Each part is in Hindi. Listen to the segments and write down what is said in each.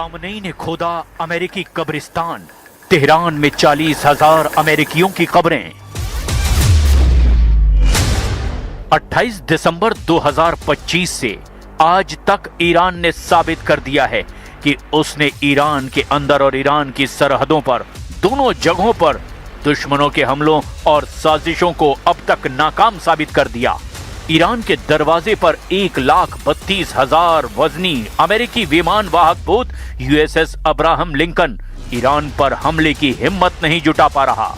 खामनेई ने खोदा अमेरिकी कब्रिस्तान, तेहरान में 40,000 अमेरिकियों की कब्रें। 28 दिसंबर 2025 से आज तक ईरान ने साबित कर दिया है कि उसने ईरान के अंदर और ईरान की सरहदों पर दोनों जगहों पर दुश्मनों के हमलों और साजिशों को अब तक नाकाम साबित कर दिया। ईरान के दरवाजे पर 1,32,000 वजनी अमेरिकी विमान वाहक पोत यूएसएस अब्राहम लिंकन ईरान पर हमले की हिम्मत नहीं जुटा पा रहा।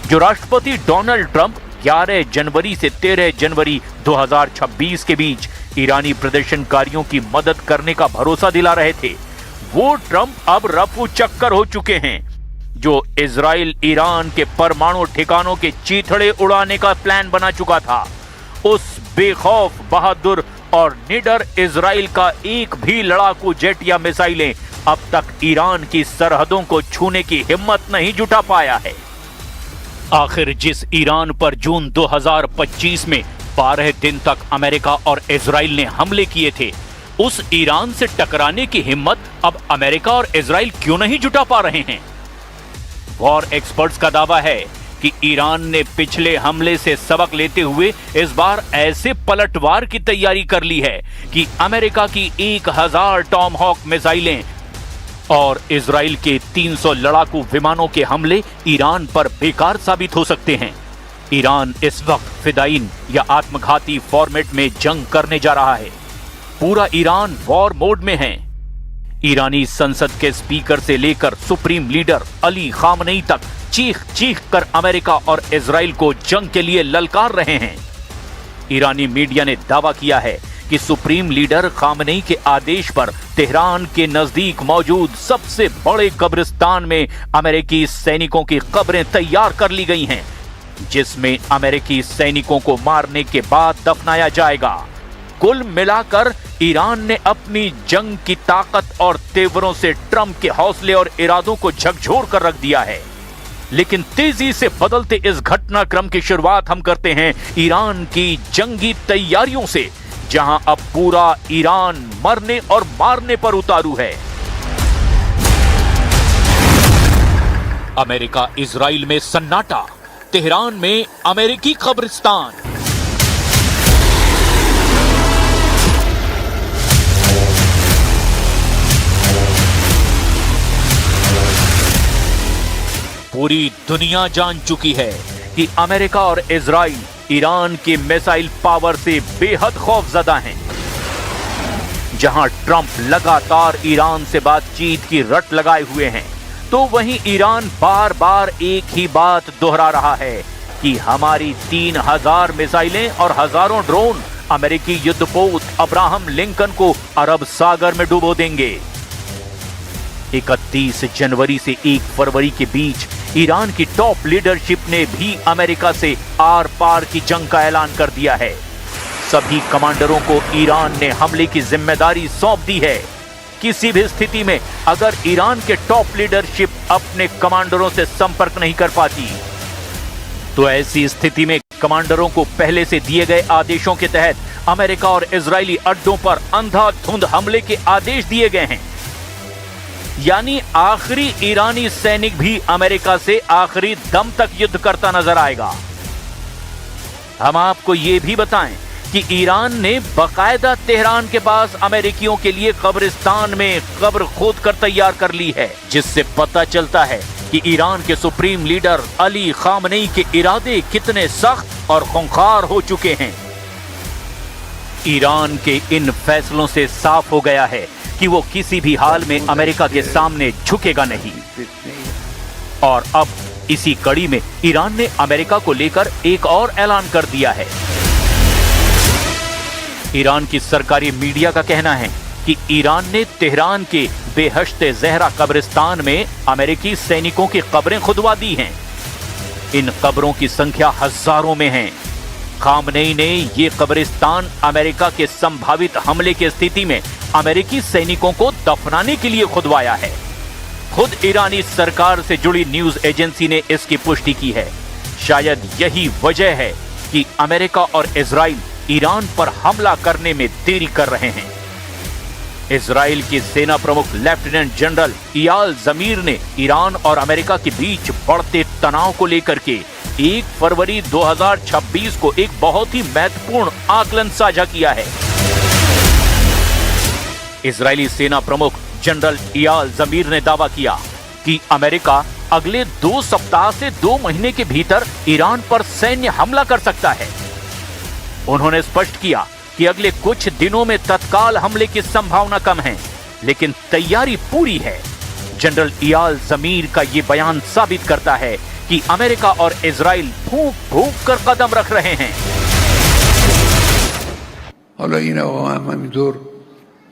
जो राष्ट्रपति डोनाल्ड ट्रंप 11 जनवरी से 13 जनवरी 2026 के बीच ईरानी प्रदर्शनकारियों की मदद करने का भरोसा दिला रहे थे, वो ट्रंप अब रफू चक्कर हो चुके हैं। जो इजराइल ईरान के परमाणु ठिकानों के चीथड़े उड़ाने का प्लान बना चुका था, उस बेखौफ, बहादुर और निडर इजराइल का एक भी लड़ाकू जेट या मिसाइलें अब तक ईरान की सरहदों को छूने की हिम्मत नहीं जुटा पाया है। आखिर जिस ईरान पर जून 2025 में 12 दिन तक अमेरिका और इजराइल ने हमले किए थे, उस ईरान से टकराने की हिम्मत अब अमेरिका और इजराइल क्यों नहीं जुटा पा रहे हैं? वॉर एक्सपर्ट्स का दावा है कि ईरान ने पिछले हमले से सबक लेते हुए इस बार ऐसे पलटवार की तैयारी कर ली है कि अमेरिका की 1000 टॉमहॉक मिसाइलें और इजराइल के 300 लड़ाकू विमानों के हमले ईरान पर बेकार साबित हो सकते हैं। ईरान इस वक्त फिदाइन या आत्मघाती फॉर्मेट में जंग करने जा रहा है। पूरा ईरान वॉर मोड में है। ईरानी संसद के स्पीकर से लेकर सुप्रीम लीडर अली खामनेई तक चीख चीख कर अमेरिका और इजराइल को जंग के लिए ललकार रहे हैं। ईरानी मीडिया ने दावा किया है कि सुप्रीम लीडर खामनेई के आदेश पर तेहरान के नजदीक मौजूद सबसे बड़े कब्रिस्तान में अमेरिकी सैनिकों की कब्रें तैयार कर ली गई हैं, जिसमें अमेरिकी सैनिकों को मारने के बाद दफनाया जाएगा। कुल मिलाकर ईरान ने अपनी जंग की ताकत और तेवरों से ट्रंप के हौसले और इरादों को झकझोर कर रख दिया है। लेकिन तेजी से बदलते इस घटनाक्रम की शुरुआत हम करते हैं ईरान की जंगी तैयारियों से, जहां अब पूरा ईरान मरने और मारने पर उतारू है। अमेरिका इजराइल में सन्नाटा, तेहरान में अमेरिकी कब्रिस्तान। पूरी दुनिया जान चुकी है कि अमेरिका और इजराइल ईरान के मिसाइल पावर से बेहद खौफजदा हैं। जहां ट्रंप लगातार ईरान से बातचीत की रट लगाए हुए हैं, तो वहीं ईरान बार बार एक ही बात दोहरा रहा है कि हमारी 3000 मिसाइलें और हजारों ड्रोन अमेरिकी युद्धपोत अब्राहम लिंकन को अरब सागर में डुबो देंगे। 31 जनवरी से 1 फरवरी के बीच ईरान की टॉप लीडरशिप ने भी अमेरिका से आर पार की जंग का ऐलान कर दिया है। सभी कमांडरों को ईरान ने हमले की जिम्मेदारी सौंप दी है। किसी भी स्थिति में अगर ईरान के टॉप लीडरशिप अपने कमांडरों से संपर्क नहीं कर पाती, तो ऐसी स्थिति में कमांडरों को पहले से दिए गए आदेशों के तहत अमेरिका और इजरायली अड्डों पर अंधाधुंध हमले के आदेश दिए गए हैं। यानी आखिरी ईरानी सैनिक भी अमेरिका से आखिरी दम तक युद्ध करता नजर आएगा। हम आपको यह भी बताएं कि ईरान ने बाकायदा तेहरान के पास अमेरिकियों के लिए कब्रिस्तान में कब्र खोद कर तैयार कर ली है, जिससे पता चलता है कि ईरान के सुप्रीम लीडर अली खामनेई के इरादे कितने सख्त और खूंखार हो चुके हैं। ईरान के इन फैसलों से साफ हो गया है कि वो किसी भी हाल में अमेरिका के सामने झुकेगा नहीं। और अब इसी कड़ी में ईरान ने अमेरिका को लेकर एक और ऐलान कर दिया है। ईरान की सरकारी मीडिया का कहना है कि ईरान ने तेहरान के बेहश्ते ज़हरा कब्रिस्तान में अमेरिकी सैनिकों की कब्रें खुदवा दी हैं। इन कब्रों की संख्या हजारों में है। खामनेई ने ये कब्रिस्तान अमेरिका के संभावित हमले की स्थिति में अमेरिकी सैनिकों को दफनाने के लिए खुदवाया है। खुद ईरानी सरकार से जुड़ी न्यूज एजेंसी ने इसकी पुष्टि की है। शायद यही वजह है कि अमेरिका और इजराइल ईरान पर हमला करने में देरी कर रहे हैं। इजराइल के सेना प्रमुख लेफ्टिनेंट जनरल इयाल जमीर ने ईरान और अमेरिका के बीच बढ़ते तनाव को लेकर के 1 फरवरी 2026 को एक बहुत ही महत्वपूर्ण आकलन साझा किया है। इजरायली सेना प्रमुख जनरल इयाल जमीर ने दावा किया कि अमेरिका अगले 2 सप्ताह से 2 महीने के भीतर ईरान पर सैन्य हमला कर सकता है। उन्होंने स्पष्ट किया कि अगले कुछ दिनों में तत्काल हमले की संभावना कम है, लेकिन तैयारी पूरी है। जनरल इयाल जमीर का यह बयान साबित करता है कि अमेरिका और इजराइल फूंक फूंक कर कदम रख रहे हैं।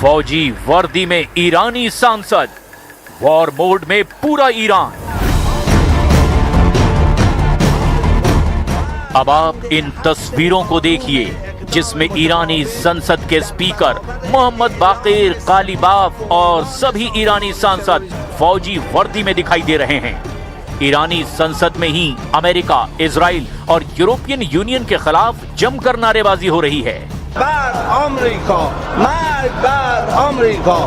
फौजी वर्दी में ईरानी सांसद, वॉर मोड में पूरा ईरान। अब आप इन तस्वीरों को देखिए जिसमें ईरानी संसद के स्पीकर मोहम्मद बाकिर कालीबाफ और सभी ईरानी सांसद फौजी वर्दी में दिखाई दे रहे हैं। ईरानी संसद में ही अमेरिका, इजराइल और यूरोपियन यूनियन के खिलाफ जमकर नारेबाजी हो रही है। बर अमेरिका, मार बर अमेरिका।